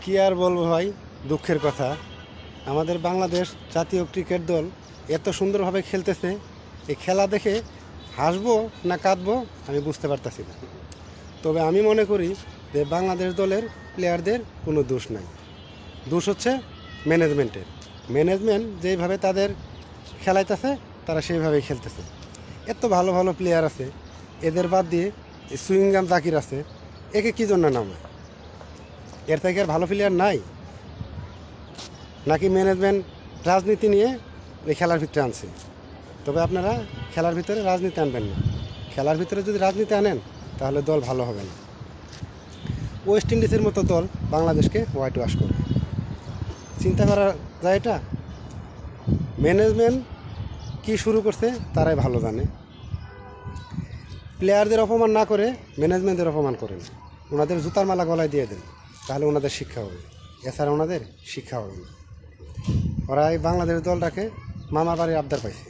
কি আর বলবো ভাই, দুঃখের কথা। আমাদের বাংলাদেশ জাতীয় ক্রিকেট দল এত সুন্দরভাবে খেলতেছে, এই খেলা দেখে হাসবো না কাঁদবো আমি বুঝতে পারতাছি না। তবে আমি মনে করি যে বাংলাদেশ দলের প্লেয়ারদের কোনো দোষ নাই, দোষ হচ্ছে ম্যানেজমেন্টের। ম্যানেজমেন্ট যেইভাবে তাদের খেলাইতেছে তারা সেইভাবেই খেলতেছে। এত ভালো ভালো প্লেয়ার আছে, এদের বাদ দিয়ে সুইংগাম জাকির আছে, একে কী জন্য নামে? এর থেকে আর ভালো প্লেয়ার নাই? নাকি ম্যানেজমেন্ট রাজনীতি নিয়ে এই খেলার ভিতরে আনছে? তবে আপনারা খেলার ভিতরে রাজনীতি আনবেন না। খেলার ভিতরে যদি রাজনীতি আনেন তাহলে দল ভালো হবে না। ওয়েস্ট ইন্ডিজের মতো দল বাংলাদেশকে হোয়াইট ওয়াশ করবে, চিন্তা করা যায় এটা? ম্যানেজমেন্ট কি শুরু করছে তারাই ভালো জানে। প্লেয়ারদের অপমান না করে ম্যানেজমেন্টের অপমান করেন, ওনাদের জুতার মালা গলায় দিয়ে দেন, তাহলে ওনাদের শিক্ষা হবে। এছাড়া ওনাদের শিক্ষা হবে না। ওরা এই বাংলাদেশ দলটাকে মামার বাড়ির আবদার পাইছে।